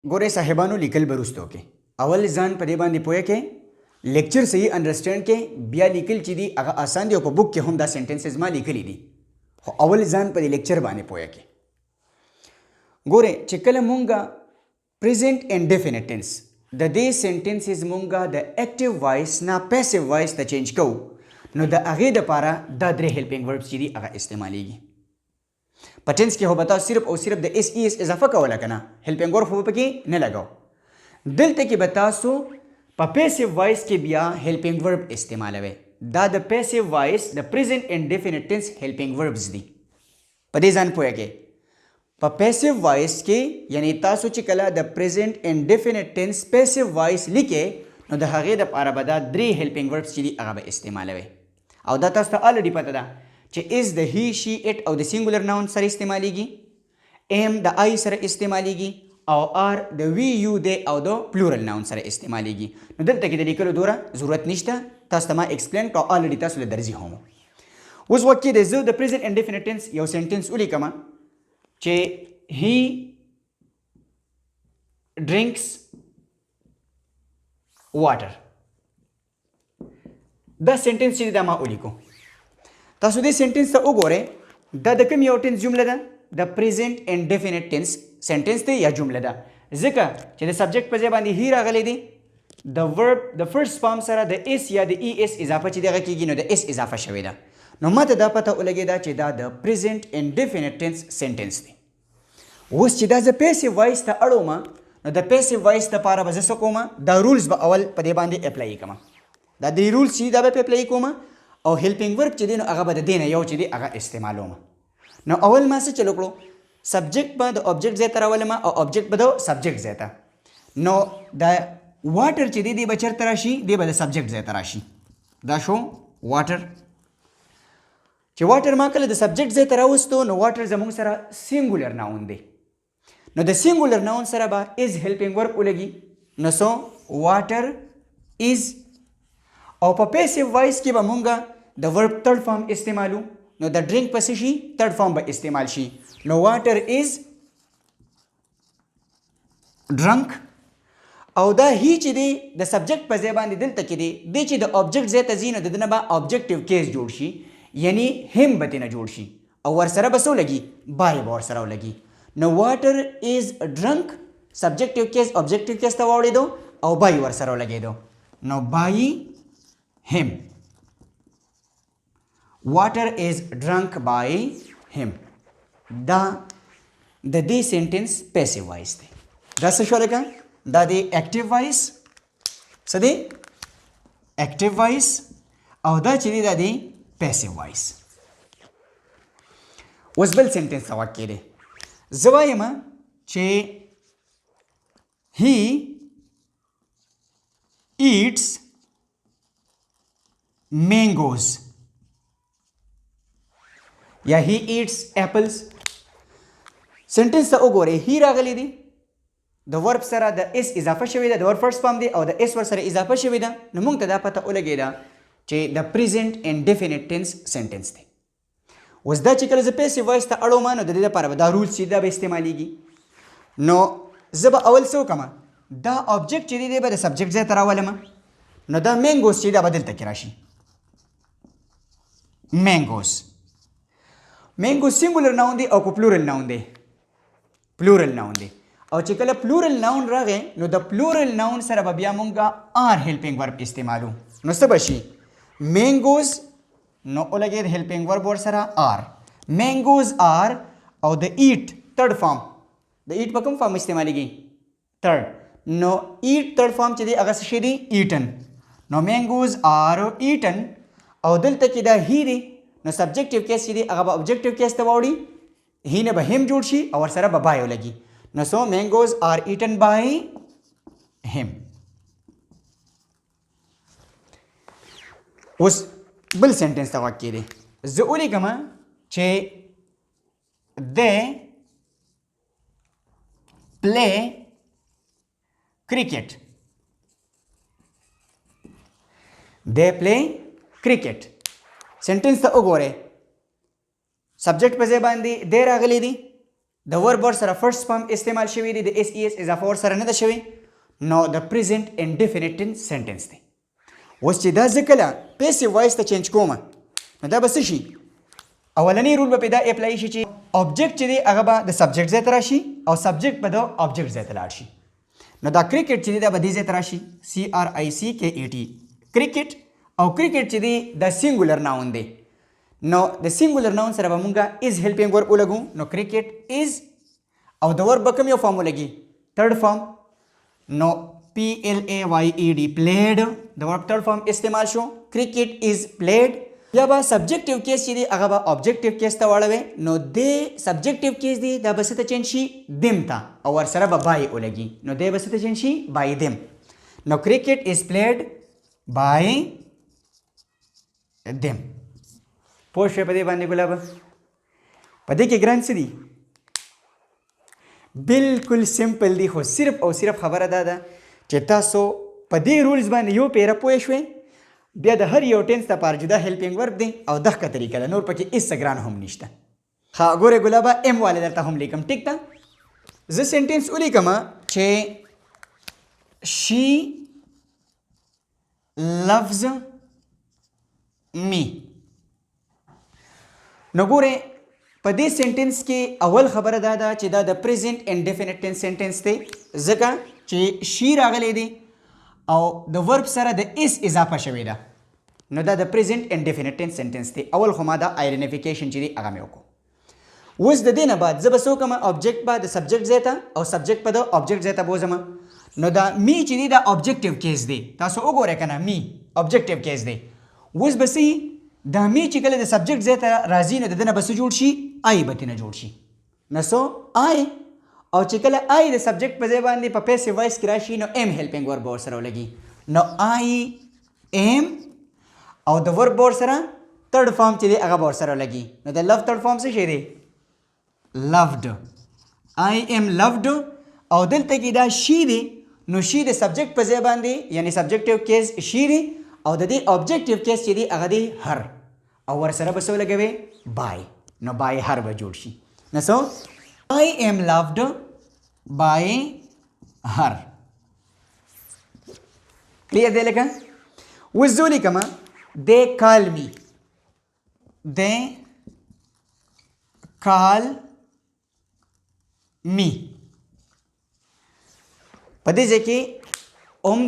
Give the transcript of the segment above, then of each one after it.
गोरे साहेबानो लिखल बरुस्तो के अवल जान पदे बांधे पोए के लेक्चर सही अंडरस्टैंड के बिया लिखल चीदी अगर आसान दे ओपर बुक के हम दा सेंटेंसेस मा लिखली दी अवल जान पदे लेक्चर बाने पोए के गोरे चिकल मुंगा प्रेजेंट इंडेफिनिट टेंस द दे सेंटेंसेस मुंगा द एक्टिव वॉइस ना पैसिव वॉइस द चेंज को नो द आगे द पारा द द्रे हेल्पिंग वर्ब्स चीदी अगर इस्तेमालीगी पटेंस के हो बताओ सिर्फ और सिर्फ द एस ई एस इजाफा का वाला करना हेल्पिंग वर्ब हो पकी न लगाओ दिल तक बता सो पैसिव वॉइस के बिया हेल्पिंग वर्ब इस्तेमाल है द पैसिव वॉइस द present indefinite tense helping verbs दी पदे जान पोया के पैसिव वॉइस के यानी तासो चिकला द present indefinite tense passive voice लिखे नो द हगे द पारा बदा द्रे हेल्पिंग वर्ब्स चीदी अगा इस्तेमाल है और दा तास ऑलरेडी पता दा चे इज द ही शी इट और द सिंगुलर नाउन सर इस्तेमालीगी एम द आई सर इस्तेमालीगी और आर द वी यू दे और द प्लूरल नाउन सर इस्तेमालीगी नो दल तक दली कलो दोरा जरूरत निश्ता तास तमा एक्सप्लेन तो ऑलरेडी तास ले दर्जी होमो उस वक्त के जो द प्रेजेंट इंडेफिनिट टेंस यो सेंटेंस उली कमा चे ही ड्रिंक्स वाटर द सेंटेंस ची दा मा उली को तासु दे सेंटेंस ता उगोरे द कम यो टेंस जुमला दा द प्रेजेंट इंडेफिनिट टेंस सेंटेंस ते या जुमला दा जिका चे द सब्जेक्ट पजे बांदी ही रागले दी द वर्ब द फर्स्ट फॉर्म सरा द एस या द ई एस इजाफा ची देगा कीगी नो द एस इजाफा शवेदा नो मत दा पता उलगे दा चे दा द प्रेजेंट इंडेफिनिट टेंस सेंटेंस दी उस ची दा ज पैसिव वॉइस ता अड़ोमा नो द पैसिव वॉइस ता पारा बजे सकोमा द रूल्स बा अवल पदे बांदी अप्लाई कमा द रूल्स ची दा पे अप्लाई कोमा और हेल्पिंग वर्ब ची देनो अगा बद देना यो ची दे अगा इस्तेमालो मा नो अवल मा से चलो करो सब्जेक्ट बद ऑब्जेक्ट जेता अवल मा और ऑब्जेक्ट बदो सब्जेक्ट जेता नो द वाटर ची दे बचर तराशी दे बद सब्जेक्ट जेता राशी द शो वाटर ची वाटर मा कल द सब्जेक्ट जेता रावस्तो नो वाटर जमुंग सरा singular noun they know the singular noun सरा बा इज हेल्पिंग वर्ब उलेगी नो सो वाटर इज और पैसिव वॉइस की बमुंगा द वर्ब थर्ड फॉर्म इस्तेमालू नो द ड्रिंक पसिशी थर्ड फॉर्म ब इस्तेमाल she know water is drunk और द ही ची दे द सब्जेक्ट पजेबान दिल तक दे ची द ऑब्जेक्ट जे तजीन ददना बा ऑब्जेक्टिव केस जोड़शी यानी हिम बतिना जोड़शी और वर सरा बसो लगी बाय वर सरा लगी नो water is drunk subjective case objective case तवाड़े दो और बाय वर सरा लगे दो नो बाई him water is drunk by him the sentence passive voice the that's sure ka the active voice so the active voice or the chini the passive voice wasbal sentence वाक्य दे जवायमा चे he eats mangoes या he eats apples sentence ता उगोरे ही रागली दी द वर्ब सरा द एस इजाफा शवेदा द वर्ब फर्स्ट फॉर्म दे और द एस वर्ब सरा इजाफा शवेदा नमुंग तदा पता उलगेदा चे द प्रेजेंट इंडेफिनिट टेंस सेंटेंस दे उस दा चिकल ज पैसिव वॉइस ता अड़ो मानो द दे पर द रूल सीधा बे इस्तेमालीगी नो जब अवल सो कमा द ऑब्जेक्ट ची दे ब द सब्जेक्ट जे तरावलमा नो द मैंगोस सीधा बदल तक राशि मैंगोस मैंगो सिंगुलर नाउन दे और प्लूरल नाउन दे और चिकल प्लूरल नाउन रगे नो द प्लूरल नाउन सर बबिया मुंगा आर हेल्पिंग वर्ब इस्तेमालू नो सबशी मैंगोस नो लगे हेल्पिंग वर्ब और सरा आर मैंगोस आर और द ईट थर्ड फॉर्म द ईट पकम फॉर्म इस्तेमाली थर्ड नो ईट थर्ड फॉर्म चीज़ अगर शेदी ईटन नो मैंगोस आर ईटन और दिल तक दा ही दी नो सब्जेक्टिव केस सी अगर ऑब्जेक्टिव केस तवाड़ी ही ने बहिम जोड़शी और सरा बबायो लगी नो सो mangoes are eaten by him उस बिल सेंटेंस तक वाक्य दे ज़रूरी कमा चे दे प्ले क्रिकेट दे प्ले क्रिकेट सेंटेंस ता उगोरे सब्जेक्ट पजे बांधी दे रागली दी د ورب سره فرست فارم استعمال شوی دی د اس ای اس اضافه ور سره نه ده شوی نو د پریزنت انډیفینټ ټینس سنټنس دی اوس چې دا زه کله پیسیو وایس ته چینج کوم نو دا به څه شي اولنی رول به دا اپلای شي چې object چې دی هغه به د سبجیکټ ځای ته راشي او سبجیکټ به د object ځای ته لاړ شي نو دا کرکټ چې دی دا به دې ځای ته راشي CRICKET کرکټ او کرکټ چې دی د سینګولر ناون دی نو د سینګولر ناون سره به مونږه از هیلپینګ ورب ولګو نو کرکټ از او د ورب به کوم یو فارم ولګي تھرډ فارم نو PLAYED played د ورب تھرډ فارم استعمال شو کرکټ از پلیډ یا به سبجیکټیو کیس چې دی هغه به اوبجیکټیو کیس ته واړوي نو د سبجیکټیو کیس دی دا به څه ته چینج شي دم ته او ورسره به بای ولګي نو دی به څه ته چینج شي بای دم نو کرکټ از پلیډ بای دم پوه شوې په دې باندې ګلاب په دې کې ګران څه دي بالکل سمپل دی خو صرف او صرف خبره دا ده چې تاسو په دې رولز باندې یو پیره پوه شوئ بیا د هر یو ټینس لپاره جدا هیلپینګ ورب دی او دغه طریقه ده نور پکې هېڅ ګران هم نشته ښه ګورې ګلابه ایم والا درته هم لیکم ټیک ده زه سنټینس ولیکم چې شي لفظ می نو ګورې په دې سنټینس کې اول خبره دا ده چې دا د پریزنټ انډیفینټ ټینس سنټینس دی ځکه چې شي راغلی دی او د ورب سره د اس اضافه شوې ده نو دا د پریزنټ انډیفینټ ټینس سنټنس دی اول خو ما دا آیډنټیفیکیشن چې دی هغه مې وکړو اوس د دې نه بعد زه به څه وکړم اوبجیکټ به د سبجیکټ ځای ته او سبجیکټ به د اوبجیکټ ځای ته بوځم نو دا می چې دی دا اوبجیکټیو کیس دی تاسو وګورئ که نه می اوبجیکټیو کیس دی اوس به څه دا می چې کله د سبجیکټ ځای ته راځي نو د ده نه به څه جوړ شي آی به ترېنه جوړ شي نو سو آی او چې کله آی د سبجیکټ په ځای باندې په پیسیو وایس کې راشي نو ایم هیلپینګ ورب به ورسره ولګي نو آی ایم او د ورب به ورسره تھرډ فارم چې دی هغه به ورسره لګي نو د لف تھرډ فارم څه شی دی لفډ آی ایم لفډ او دلته کې دا شي دی نو شي د سبجیکټ په ځای باندې یعنی سبجیکټیو کیس شي دی او د دې اوبجیکټیو کیس چې دی هغه دی هر او ورسره به څه ولګوي بای نو بای هر به جوړ شي نو سو I am loved by her. Clear دی لکه اوس زه ولیکم they call me they call me په دې ځای کې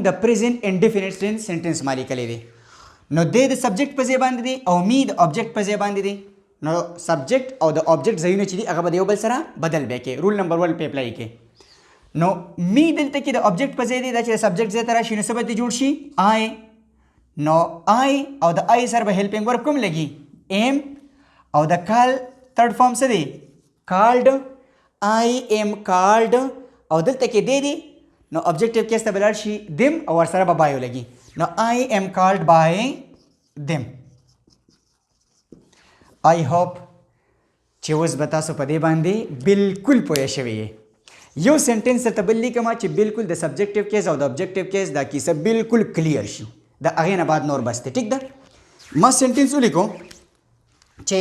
د پریزنټ انډیفینټ ټینس سنټنس ما لیکلی دی نو دی د سبجیکټ په ځای باندې دی او می د اوبجیکټ په ځای باندې دی نو سبجیکټ او د اوبجیکټ ځایونه چې دي هغه به د یو بل سره بدل به کې رول نمبر 1 په اپلای کې نو می دلته کې د اوبجیکټ په ځای دی دا چې د سبجیکټ ځای ته راشي نو څه به دې جوړ شي آی نو آی او د آی سره به هیلپینګ ورب کوم لګي ایم او د کال تھرډ فارم څه دی کالډ آی ایم کالډ او دلته کې دی نو اوبجیکټیو کیس ته به لاړ شي دم او ورسره به بای ولګي نو آی ایم کالډ بای دم I hope چې اوس به تاسو په دې باندې بالکل پوه شوي یې یو سنټنس درته بل لیکم چې بالکل د سبجیکټیو کیس او د اوبجیکټیو کیس دا کیسه بالکل کلیر شي د هغې نه بعد نور بس دی ټیک ده ما سنټنس ولیکو چې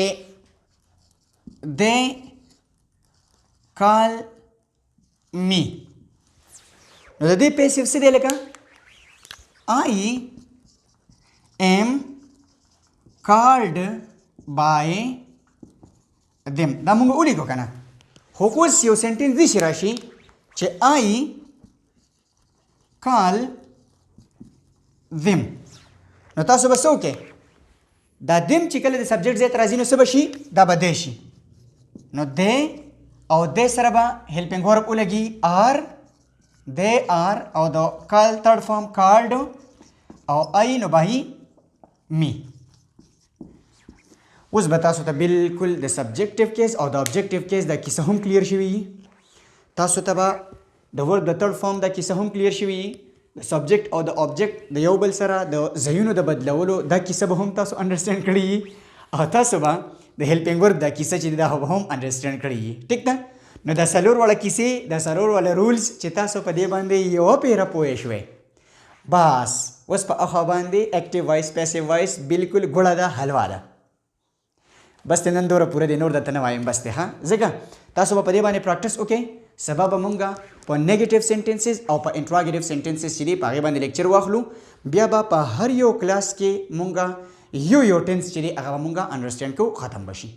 they call me نو د دې پیسیو څه دی لکه I am called by them دا مونږ ولیکو که نه خو اوس یو سنټنس داسې راشي چې I call them نو تاسو به څه وکړئ دا them چې کله د سبجیکټ ځای ته راځي نو څه به شي دا به دی شي نو دی او دی سره به هیلپینګ ورب ولګي آر they are او د کال تھرډ فارم کالډ او I نو به me اوس به تاسو ته بالکل د سبجیکټیو کیس او د اوبجیکټیو کیس دا کیسه هم کلیر شوي تاسو ته به د ورب د تھرډ فارم دا کیسه هم کلیر شوي د سبجیکټ او د اوبجیکټ د یو بل سره د ځایونو د بدلولو دا کیسه به هم تاسو انډرسټینډ کړي او تاسو به د هیلپینګ ورب دا کیسه چې دا به هم انډرسټینډ کړي ټیک ده نو دا څلور واړه کیسې دا څلور واړه رولز چې تاسو په دې باندې یوه پیره پوه شوئ بس اوس په اخوا باندې اکټیو وایس پیسیو وایس بالکل ګوړه ده حلوا ده بس نن دوره پوره د نور د تنه وایم بس ته ها زګه تاسو په دې باندې پریکټیس وکئ سبب مونږه په نیگیټیو سنټنسز او په انټراګیټیو سنټنسز چې دی په هغه باندې لیکچر واخلو بیا به په هر یو کلاس کې مونږه یو ټنس چې دی هغه مونږه انډرسټینډ کو ختم بشي